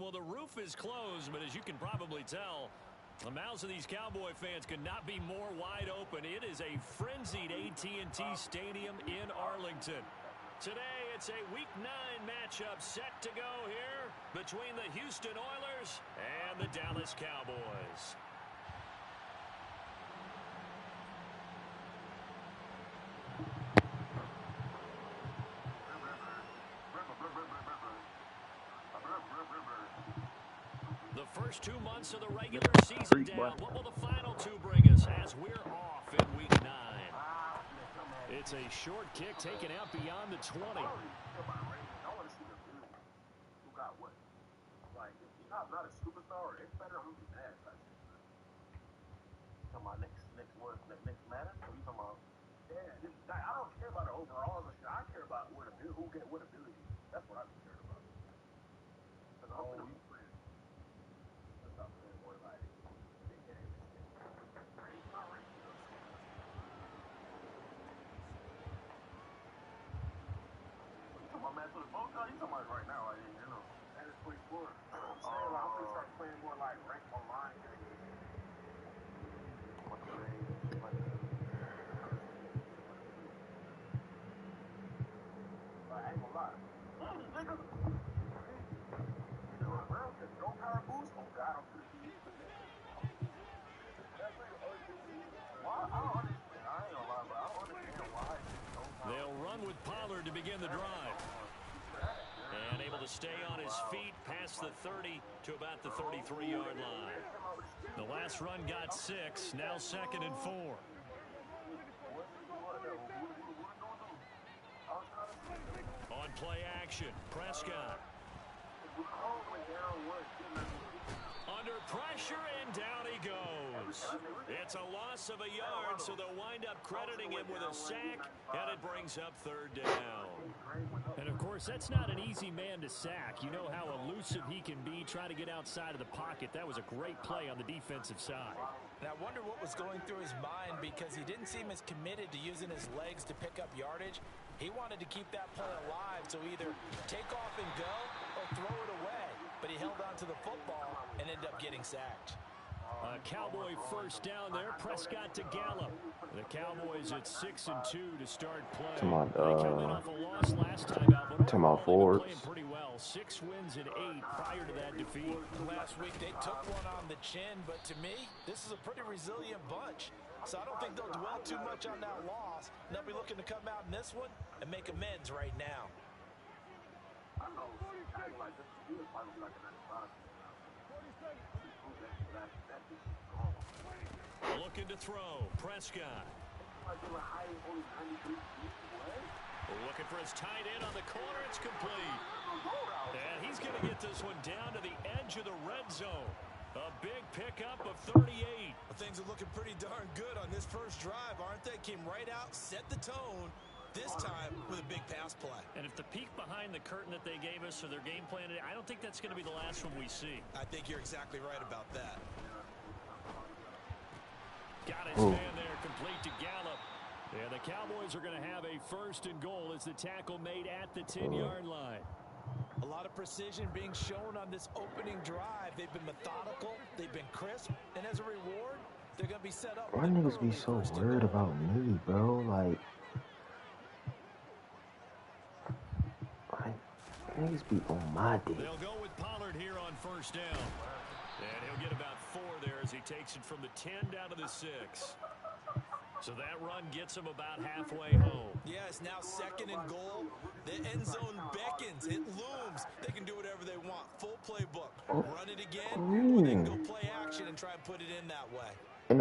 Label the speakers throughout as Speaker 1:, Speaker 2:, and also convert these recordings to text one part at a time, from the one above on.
Speaker 1: Well, the roof is closed, but as you can probably tell, the mouths of these Cowboy fans could not be more wide open. It is a frenzied AT&T Stadium in Arlington. Today, it's a Week 9 matchup set to go here between the Houston Oilers and the Dallas Cowboys. The first 2 months of the regular season down. What will the final 2 bring us as we're off in Week 9? It's a short kick taken out beyond the 20.
Speaker 2: I want to see the dude who got what? Like, if he's not a superstar, it's better who be bad. Talking about next matter? Or you talking about? Yeah, I don't care about the overalls and shit. I care about what ability. That's what I'm concerned about. Because I'm gonna be playing. Let's stop playing more like big game and shit. It's not right. My man to the phone call, you talking about right now, like, you know, that is 24. I'm saying, like, I'm gonna start playing more like ranked online. Like, I ain't gonna lie. Nigga. You know, bro, there's no power boost. Oh, God, I'm gonna be. Why? I don't understand. I ain't gonna lie, but I don't understand why.
Speaker 1: They'll run with Pollard to begin the drive. And able to stay on his feet past the 30 to about the 33-yard line. The last run got 6, now 2nd and 4. On play action, Prescott. Under pressure, and down he goes. It's a loss of a yard, so they'll wind up crediting him with a sack, and it brings up 3rd down. And, of course, that's not an easy man to sack. You know how elusive he can be trying to get outside of the pocket. That was a great play on the defensive side.
Speaker 3: And I wonder what was going through his mind, because he didn't seem as committed to using his legs to pick up yardage. He wanted to keep that play alive, so either take off and go or throw it away. But he held on to the football and ended up getting sacked.
Speaker 1: A Cowboy first down there. Prescott to Gallup. The Cowboys at 6-2 to start play.
Speaker 4: Come on,
Speaker 1: They come in off a loss last time out, but
Speaker 4: come on,
Speaker 1: overall,
Speaker 4: forwards.
Speaker 1: they've been playing pretty well. 6 wins and 8 prior to that defeat.
Speaker 3: Last week they took one on the chin, but to me, this is a pretty resilient bunch. So I don't think they'll dwell too much on that loss. They'll be looking to come out in this one and make amends right now.
Speaker 2: I know. I ain't like this. He was probably like a 95.
Speaker 1: Looking to throw. Prescott. Looking for his tight end on the corner. It's complete. And he's going to get this one down to the edge of the red zone. A big pickup of 38.
Speaker 3: Well, things are looking pretty darn good on this first drive, aren't they? Came right out, set the tone. This time with a big pass play.
Speaker 1: And if the peek behind the curtain that they gave us or their game plan today, I don't think that's going to be the last one we see.
Speaker 3: I think you're exactly right about that.
Speaker 1: Got his man there, complete to Gallup. And the Cowboys are going to have a 1st and goal as the tackle made at the 10-yard line.
Speaker 3: A lot of precision being shown on this opening drive. They've been methodical, they've been crisp, and as a reward, they're going to be set up.
Speaker 4: Why niggas be so worried about me, bro? Like, niggas be on my dick.
Speaker 1: They'll go with Pollard here on 1st down. And he'll get about 4 there as he takes it from the 10 down to the 6. So that run gets him about halfway home.
Speaker 3: Yeah, it's now 2nd and goal. The end zone beckons. It looms. They can do whatever they want. Full playbook. Run it again, or they can go play action and try and put it in that way.
Speaker 4: In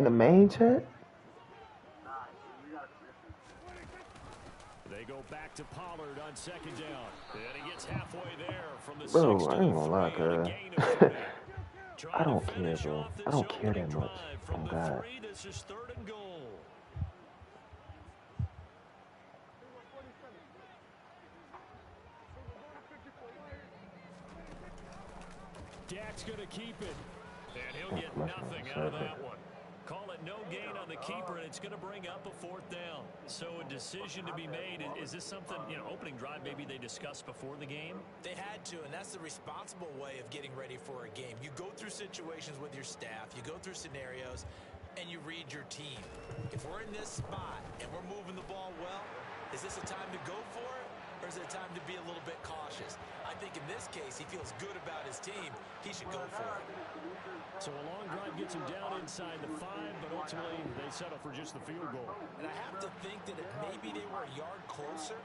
Speaker 4: the main chat?
Speaker 1: They go back to Pollard on 2nd down. And he gets halfway there from the 6
Speaker 4: Bro,
Speaker 1: to
Speaker 4: I ain't
Speaker 1: the
Speaker 4: gonna lie,
Speaker 1: 3 and a
Speaker 4: cuz.
Speaker 1: gain of 3.
Speaker 4: I don't care, bro. I don't care that much.
Speaker 1: From
Speaker 4: Oh,
Speaker 1: the
Speaker 4: God.
Speaker 1: 3, this is 3rd and goal. Dak's going to keep it. And he'll get nothing out of that one. Call it no gain on the keeper, and it's going to bring up a 4th down. So a decision to be made. Is this something, opening drive maybe they discussed before the game?
Speaker 3: They had to, and that's the responsible way of getting ready for a game. You go through situations with your staff, you go through scenarios, and you read your team. If we're in this spot and we're moving the ball well, is this a time to go for it, or is it a time to be a little bit cautious? I think in this case, he feels good about his team. He should go for it.
Speaker 1: So a long drive gets him down inside the 5, but ultimately they settle for just the field goal.
Speaker 3: And I have to think that if maybe they were a yard closer,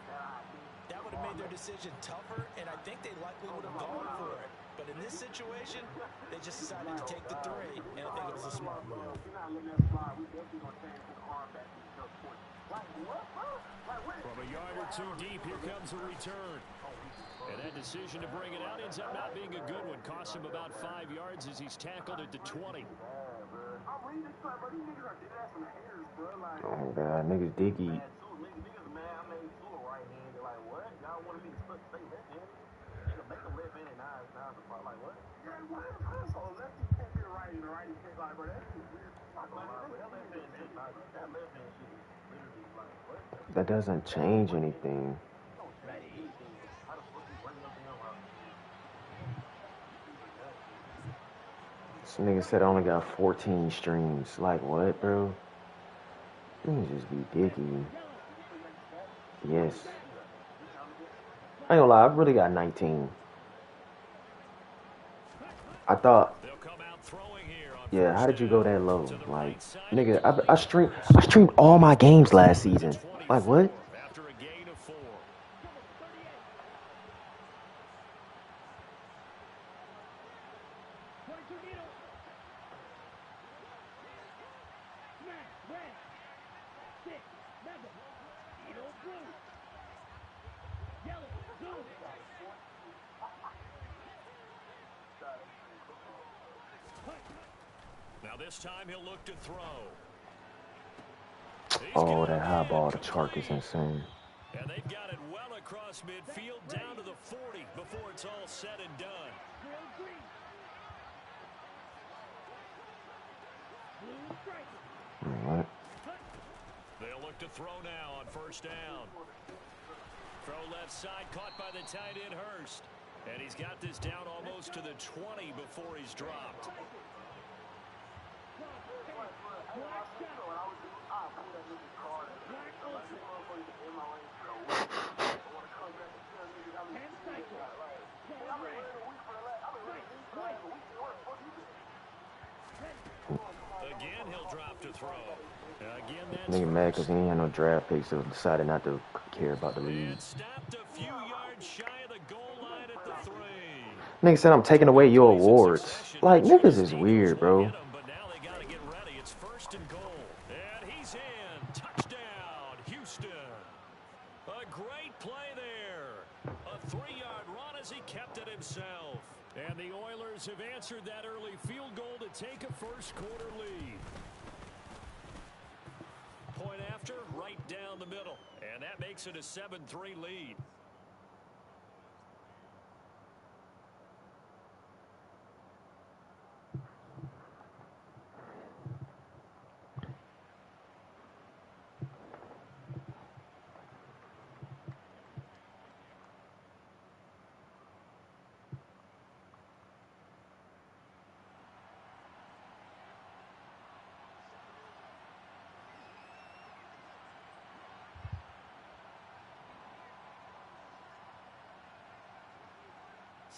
Speaker 3: that would have made their decision tougher, and I think they likely would have gone for it. But in this situation, they just decided to take the 3, and I think it was a smart move.
Speaker 1: From a yard or 2 deep, here comes a return. And that decision to bring it out ends up not being a good one. Cost him about 5 yards as he's tackled at the 20.
Speaker 4: Oh, God, niggas diggy. That doesn't change anything. This nigga said I only got 14 streams. Like what, bro? You can just be dicky. Yes. I ain't gonna lie, I really got 19. I thought, yeah, how did you go that low? Like, nigga, I streamed all my games last season. Like what?
Speaker 1: After a gain of 4. Now this time he'll look to throw.
Speaker 4: Oh, that high ball to Chark is insane.
Speaker 1: And they've got it well across midfield down to the 40 before it's all said and done.
Speaker 4: What?
Speaker 1: They'll look to throw now on 1st down. Throw left side, caught by the tight end Hurst. And he's got this down almost to the 20 before he's dropped. Again, he'll drop to throw. Again, that's
Speaker 4: Nigga mad because he ain't had no draft picks, so decided not to care about the league.
Speaker 1: and stopped a few yards shy of the goal line at the 3.
Speaker 4: Nigga said I'm taking away your awards. Like, niggas is weird, bro.
Speaker 1: But now they got to get ready. It's 1st and goal. And he's in. Touchdown, Houston. A great play there. A 3-yard run as he kept it himself. And the Oilers have answered that early field goal to take a first-quarter lead. Point after, right down the middle. And that makes it a 7-3 lead.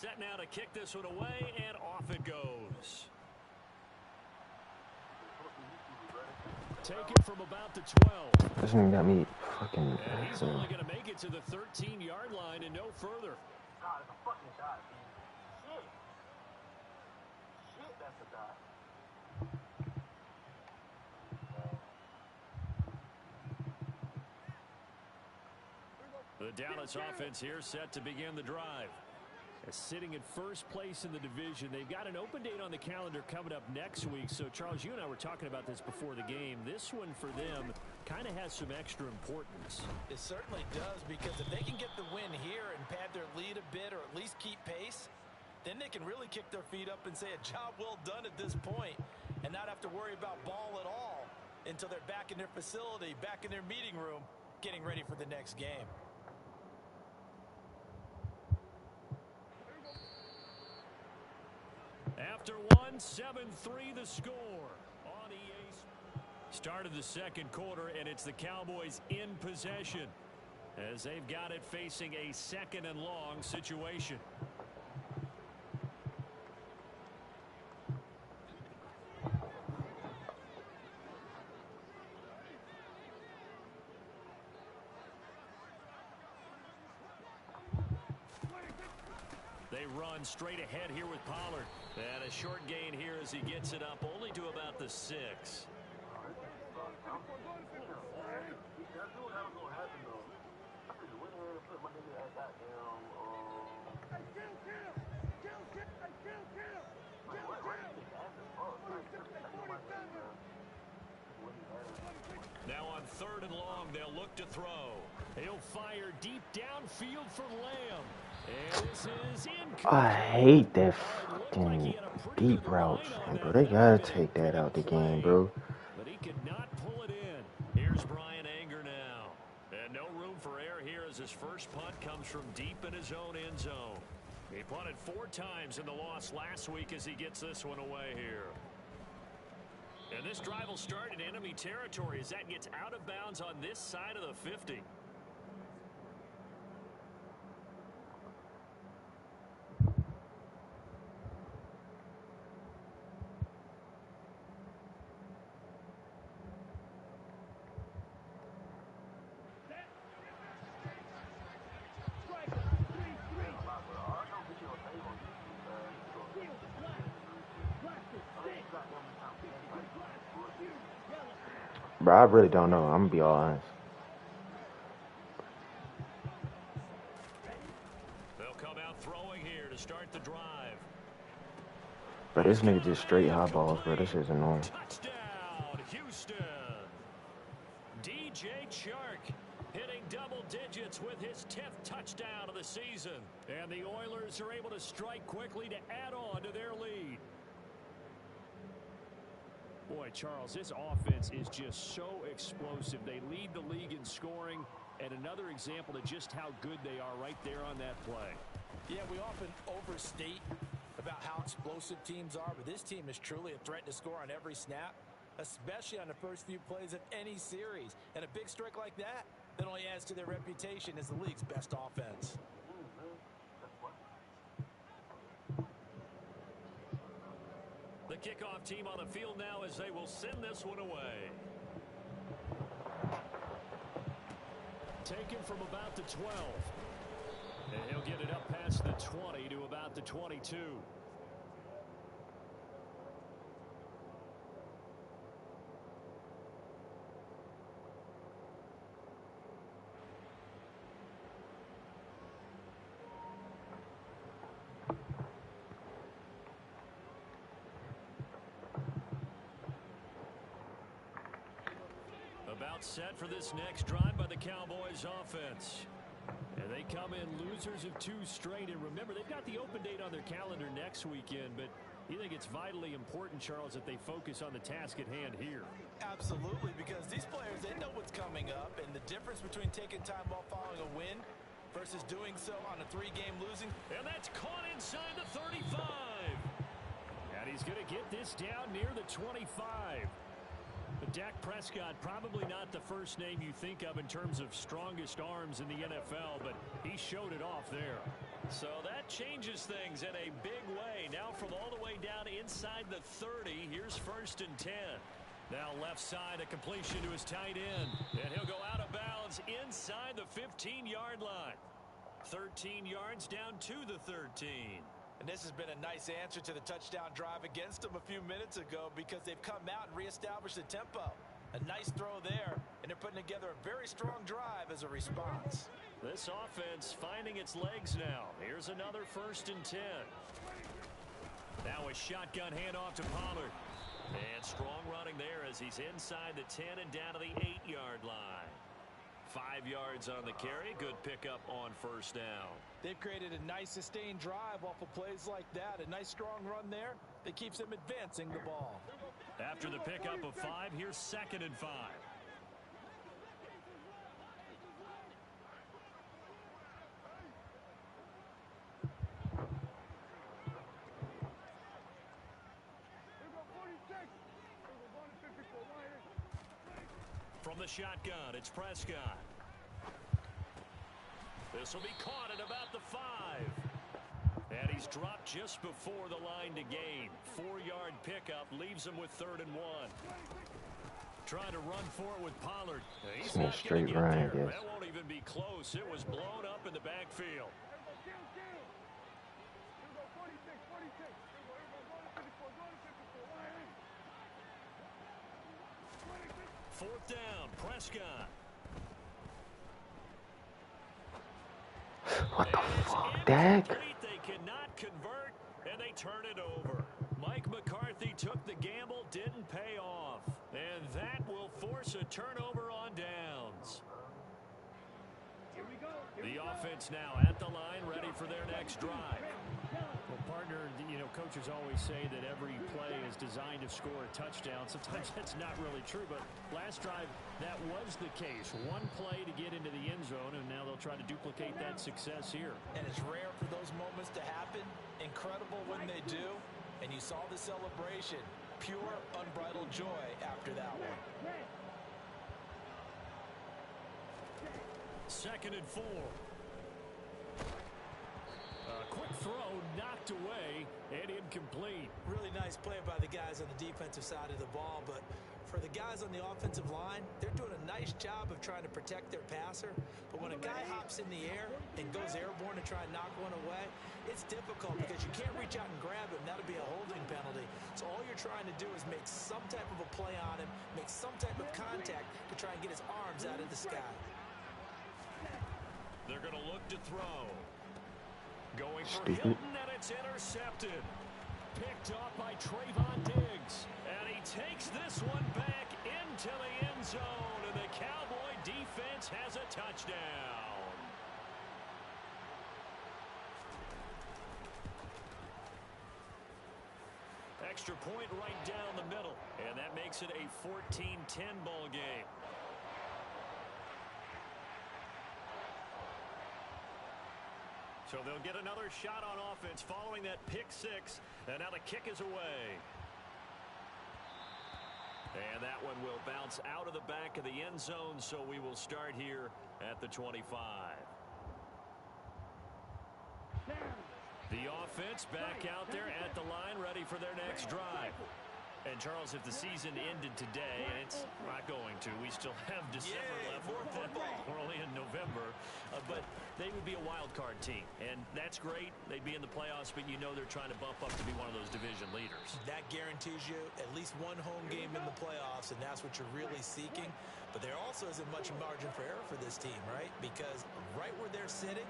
Speaker 1: Set now to kick this one away, and off it goes. Take it from about the 12.
Speaker 4: This nigga got me fucking.
Speaker 1: And he's only going to make it to the 13-yard line and no further.
Speaker 2: God, it's a fucking dot. Shit. Shit, that's a dot.
Speaker 1: The Dallas offense here set to begin the drive. Sitting at first place in the division. They've got an open date on the calendar coming up next week. So, Charles, you and I were talking about this before the game. This one for them kind of has some extra importance.
Speaker 3: It certainly does, because if they can get the win here and pad their lead a bit or at least keep pace, then they can really kick their feet up and say a job well done at this point and not have to worry about ball at all until they're back in their facility, back in their meeting room, getting ready for the next game.
Speaker 1: After one, 7-3 the score on EA. Start of the second quarter, and it's the Cowboys in possession as they've got it facing a second and long situation. They run straight ahead here with Pollard. And a short gain here as he gets it up only to about the 6. Now on 3rd and long, they'll look to throw. He'll fire deep downfield for Lamb. And this is incomplete.
Speaker 4: I hate that fucking deep routes, bro. They gotta take that out the game, bro.
Speaker 1: But he could not pull it in. Here's Brian Anger now. And no room for error here as his first punt comes from deep in his own end zone. He punted 4 times in the loss last week as he gets this one away here. And this drive will start in enemy territory as that gets out of bounds on this side of the 50.
Speaker 4: Bro, I really don't know. I'm gonna be all honest.
Speaker 1: They'll come out throwing here to start the drive.
Speaker 4: But this nigga just straight high balls, bro. This is annoying.
Speaker 1: Touchdown, Houston. DJ Chark hitting double digits with his 10th touchdown of the season. And the Oilers are able to strike quickly to add on to their lead. Boy, Charles, this offense is just so explosive. They lead the league in scoring, and another example of just how good they are right there on that play.
Speaker 3: Yeah, we often overstate about how explosive teams are, but this team is truly a threat to score on every snap, especially on the first few plays of any series. And a big strike like that only adds to their reputation as the league's best offense.
Speaker 1: The kickoff team on the field now as they will send this one away. Taken from about the 12. And he'll get it up past the 20 to about the 22. About set for this next drive by the Cowboys offense. And they come in losers of 2 straight. And remember, they've got the open date on their calendar next weekend. But you think it's vitally important, Charles, that they focus on the task at hand here?
Speaker 3: Absolutely, because these players, they know what's coming up. And the difference between taking time off following a win versus doing so on a 3-game losing.
Speaker 1: And that's caught inside the 35. And he's going to get this down near the 25. But Dak Prescott, probably not the first name you think of in terms of strongest arms in the NFL, but he showed it off there. So that changes things in a big way. Now from all the way down inside the 30, here's 1st and 10. Now left side, a completion to his tight end. And he'll go out of bounds inside the 15-yard line. 13 yards down to the 13.
Speaker 3: And this has been a nice answer to the touchdown drive against them a few minutes ago because they've come out and reestablished the tempo. A nice throw there, and they're putting together a very strong drive as a response.
Speaker 1: This offense finding its legs now. Here's another 1st and 10. Now a shotgun handoff to Pollard. And strong running there as he's inside the 10 and down to the 8-yard line. 5 yards on the carry. Good pickup on 1st down.
Speaker 3: They've created a nice sustained drive off of plays like that. A nice strong run there that keeps them advancing the ball.
Speaker 1: After the pickup of 5, here's 2nd and 5. From the shotgun, it's Prescott. This will be caught at about the 5. And he's dropped just before the line to gain. 4-yard pickup leaves him with 3rd and 1. Trying to run for it with Pollard. He's not going to get there. That won't even be close. It was blown up in the backfield. Fourth down, Prescott.
Speaker 4: What the fuck, Dak?
Speaker 1: They cannot convert, and they turn it over. Mike McCarthy took the gamble, didn't pay off. And that will force a turnover on downs. The offense now at the line, ready for their next drive.
Speaker 5: Well, partner, you know, coaches always say that every play is designed to score a touchdown. Sometimes that's not really true, but last drive, that was the case. One play to get into the end zone, and now they'll try to duplicate that success here.
Speaker 3: And it's rare for those moments to happen. Incredible when they do. And you saw the celebration. Pure, unbridled joy after that one.
Speaker 1: 2nd and 4. Quick throw knocked away and incomplete.
Speaker 3: Really nice play by the guys on the defensive side of the ball, but for the guys on the offensive line, they're doing a nice job of trying to protect their passer. But when a guy hops in the air and goes airborne to try and knock one away, it's difficult because you can't reach out and grab him. That'll be a holding penalty. So all you're trying to do is make some type of a play on him, make some type of contact to try and get his arms out of the sky.
Speaker 1: They're going to look to throw. Going for Hilton, and it's intercepted. Picked off by Trayvon Diggs. And he takes this one back into the end zone, and the Cowboy defense has a touchdown. Extra point right down the middle, and that makes it a 14-10 ball game. So they'll get another shot on offense following that pick 6, and now the kick is away. And that one will bounce out of the back of the end zone, so we will start here at the 25. The offense back out there at the line, ready for their next drive. And, Charles, if the season ended today, and it's not going to, we still have December left. We're only in November. But they would be a wild card team, and that's great. They'd be in the playoffs, but you know they're trying to bump up to be one of those division leaders.
Speaker 3: That guarantees you at least one home game in the playoffs, and that's what you're really seeking. But there also isn't much margin for error for this team, right? Because right where they're sitting,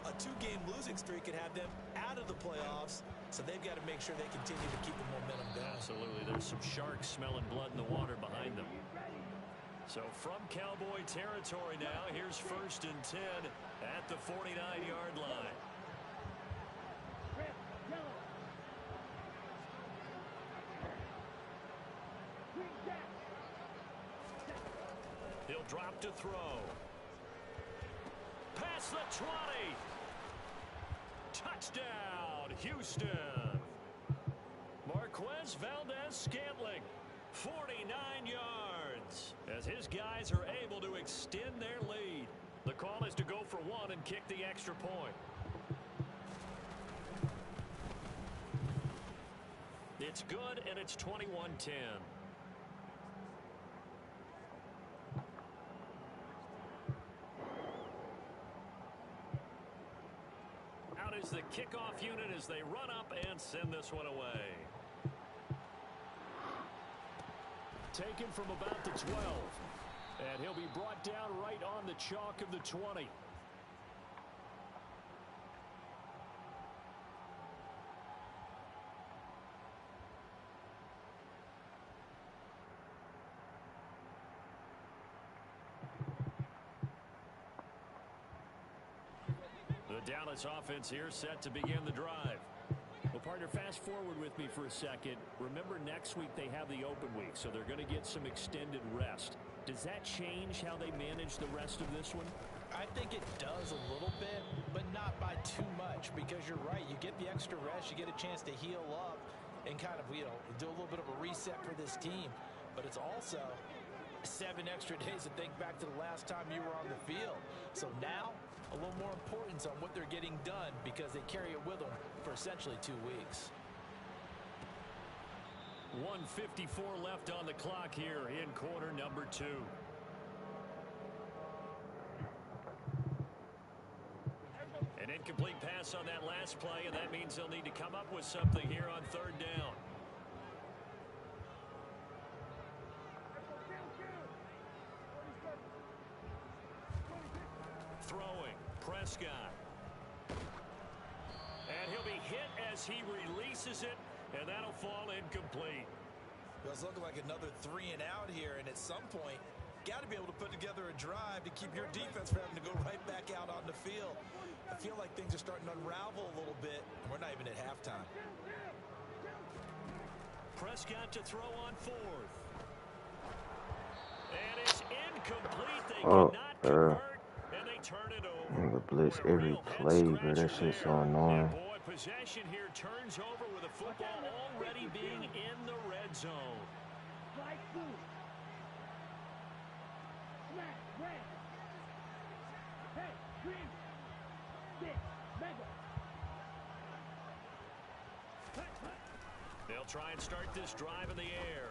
Speaker 3: a 2-game losing streak could have them out of the playoffs, so they've got to make sure they continue to keep the momentum going.
Speaker 1: Absolutely. There's some sharks smelling blood in the water behind them. So from Cowboy territory now, here's 1st and 10 at the 49-yard line. He'll drop to throw. Past the 20. Touchdown, Houston. Marquez Valdez-Scantling, 49 yards, as his guys are able to extend their lead. The call is to go for 1 and kick the extra point. It's good, and it's 21-10. Out is the kickoff unit as they run up and send this one away. Taken from about the 12. And he'll be brought down right on the chalk of the 20. The Dallas offense here set to begin the drive. Well,
Speaker 5: partner, fast forward with me for a second. Remember, next week they have the open week, so they're going to get some extended rest. Does that change how they manage the rest of this one?
Speaker 3: I think it does a little bit, but not by too much, because you're right. You get the extra rest, you get a chance to heal up and kind of, do a little bit of a reset for this team. But it's also 7 extra days to think back to the last time you were on the field. So now, a little more importance on what they're getting done because they carry it with them for essentially 2 weeks.
Speaker 5: 1:54 left on the clock here in quarter number 2. An incomplete pass on that last play, and that means they'll need to come up with something here on 3rd down. Throwing, Prescott. And he'll be hit as he releases it, and that'll fall incomplete.
Speaker 3: Well, it's looking like another 3 and out here, and at some point, got to be able to put together a drive to keep your defense from having to go right back out on the field. I feel like things are starting to unravel a little bit, and we're not even at halftime.
Speaker 5: Prescott to throw on 4th. And it's incomplete. They
Speaker 4: Oh,
Speaker 5: cannot convert, and they turn it over.
Speaker 4: Nigga blitz every play, bro. That shit's so annoying.
Speaker 5: And boy, possession here turns over with a football already being in the red zone. They'll try and start this drive in the air.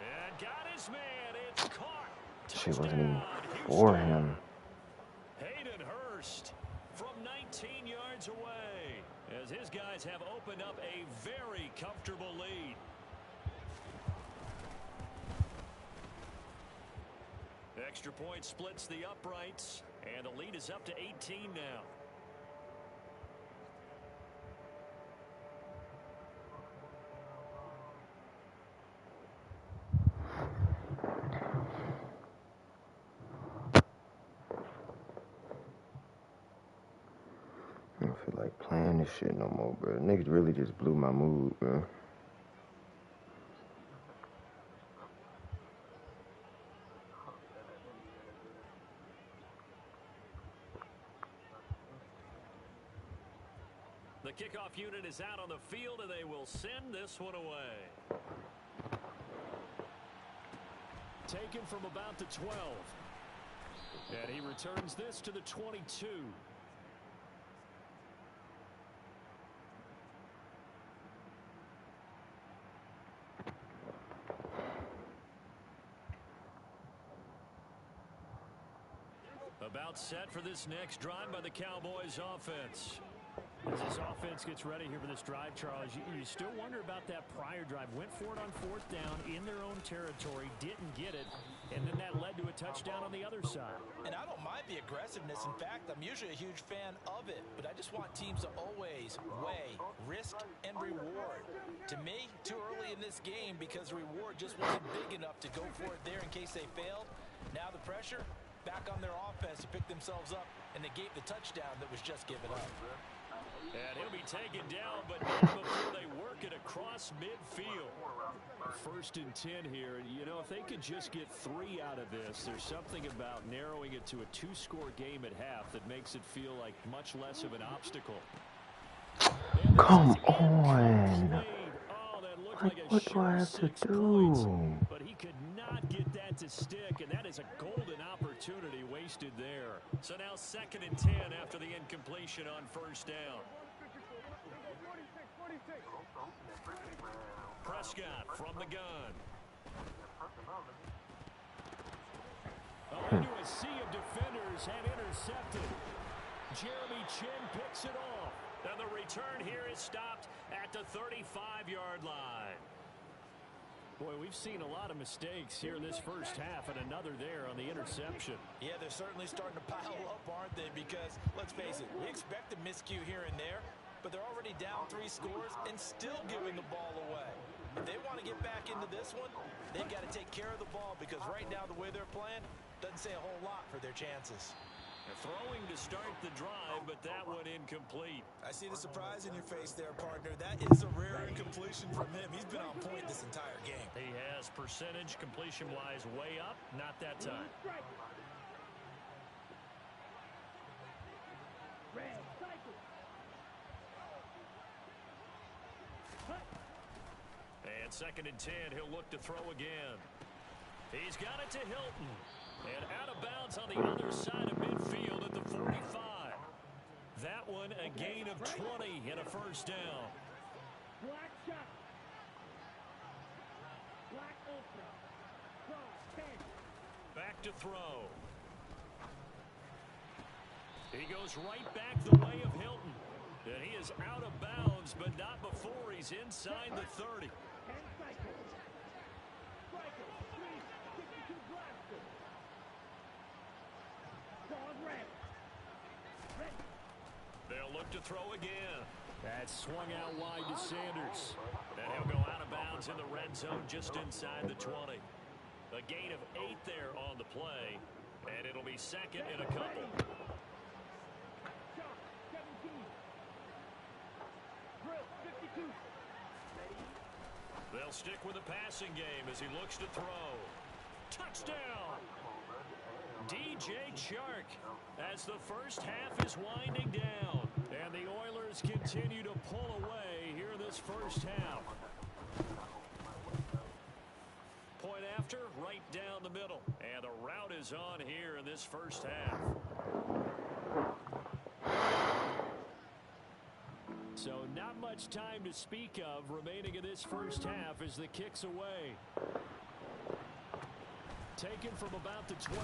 Speaker 5: And got his man. It's caught.
Speaker 4: Shit wasn't even
Speaker 5: Touchdown,
Speaker 4: for
Speaker 5: Houston.
Speaker 4: him.
Speaker 5: Hayden Hurst from 19 yards away as his guys have opened up a very comfortable lead. Extra point splits the uprights, and the lead is up to 18 now.
Speaker 4: I don't feel like playing this shit no more, bro. Niggas really just blew my mood, bro.
Speaker 5: The kickoff unit is out on the field, and they will send this one away. Taken from about the 12. And he returns this to the 22. About set for this next drive by the Cowboys offense. As this offense gets ready here for this drive, Charles, you still wonder about that prior drive. Went for it on 4th down in their own territory, didn't get it, and then that led to a touchdown on the other side.
Speaker 3: And I don't mind the aggressiveness. In fact, I'm usually a huge fan of it, but I just want teams to always weigh risk and reward. To me, too early in this game because reward just wasn't big enough to go for it there in case they failed. Now the pressure back on their offense to pick themselves up, and they gave the touchdown that was just given up.
Speaker 5: And he'll be taken down, but not before they work it across midfield. 1st and 10 here. You know, if they could just get 3 out of this, there's something about narrowing it to a 2-score game at half that makes it feel like much less of an obstacle.
Speaker 4: Come on.
Speaker 5: Oh, that looked
Speaker 4: Like,
Speaker 5: like a
Speaker 4: what do I
Speaker 5: sure
Speaker 4: have to
Speaker 5: 6 points,
Speaker 4: do?
Speaker 5: but he could not get that to stick, and that is a golden opportunity wasted there. So now 2nd and 10 after the incompletion on 1st down. Prescott from the gun. Into a sea of defenders and intercepted. Jeremy Chin picks it off. And the return here is stopped at the 35-yard line. Boy, we've seen a lot of mistakes here in this first half, and another there on the interception.
Speaker 3: Yeah, they're certainly starting to pile up, aren't they? Because, let's face it, we expect a miscue here and there, but they're already down 3 scores and still giving the ball away. If they want to get back into this one, they've got to take care of the ball because right now the way they're playing doesn't say a whole lot for their chances.
Speaker 1: Throwing to start the drive, but that one incomplete.
Speaker 3: I see the surprise in your face there, partner. That is a rare incompletion from him. He's been on point this entire game.
Speaker 5: He has percentage completion-wise way up. Not that time. And 2nd and 10, he'll look to throw again. He's got it to Hilton. And out of bounds on the other side of midfield at the 45. That one a gain of 20 and a first down. Back to throw. He goes right back the way of Hilton. And he is out of bounds, but not before he's inside the 30. They'll look to throw again. That swung out wide to Sanders. And he'll go out of bounds in the red zone just inside the 20. A gain of 8 there on the play. And it'll be 2nd and a couple. They'll stick with the passing game as he looks to throw. Touchdown! DJ Chark as the first half is winding down. And the Oilers continue to pull away here this first half. Point after, right down the middle. And the route is on here in this first half. So not much time to speak of remaining in this first half as the kick's away. Taken from about the 12.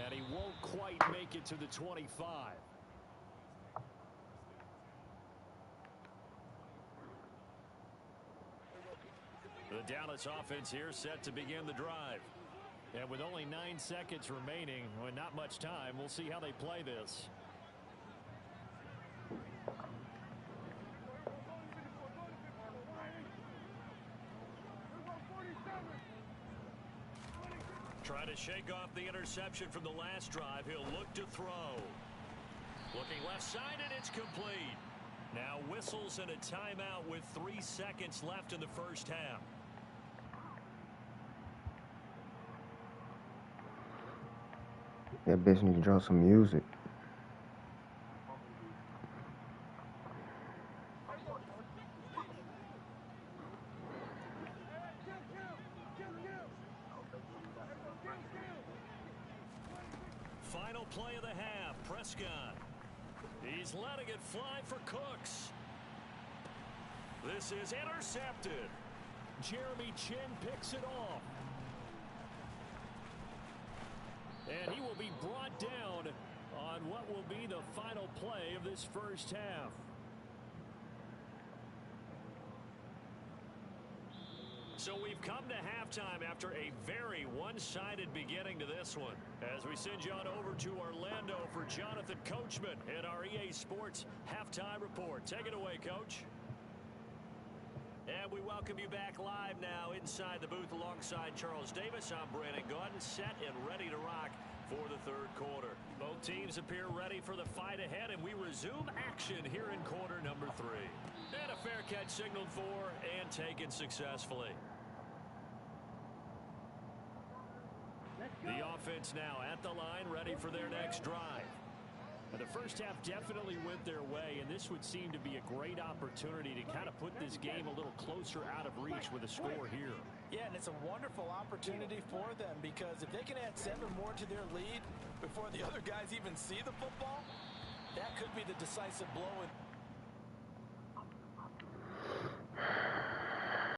Speaker 5: And he won't quite make it to the 25. The Dallas offense here set to begin the drive. And with only 9 seconds remaining, with not much time, we'll see how they play this. Try to shake off the interception from the last drive. He'll look to throw. Looking left-sided, it's complete. Now whistles and a timeout with 3 seconds left in the first half.
Speaker 4: That bitch need to draw some music.
Speaker 5: Final play of the half, Prescott. He's letting it fly for Cooks. This is intercepted. Jeremy Chin picks it off. And he will be brought down on what will be the final play of this first half. So we've come to halftime after a very one-sided beginning to this one. As we send you on over to Orlando for Jonathan Coachman at our EA Sports Halftime Report. Take it away, Coach. And we welcome you back live now inside the booth alongside Charles Davis. I'm Brandon Gaudin, set and ready to rock for the third quarter. Both teams appear ready for the fight ahead, and we resume action here in quarter number 3. And a fair catch signaled for and taken successfully. The offense now at the line, ready for their next drive. And the first half definitely went their way, and this would seem to be a great opportunity to kind of put this game a little closer out of reach with a score here.
Speaker 3: Yeah, and it's a wonderful opportunity for them because if they can add 7 more to their lead before the other guys even see the football, that could be the decisive blow in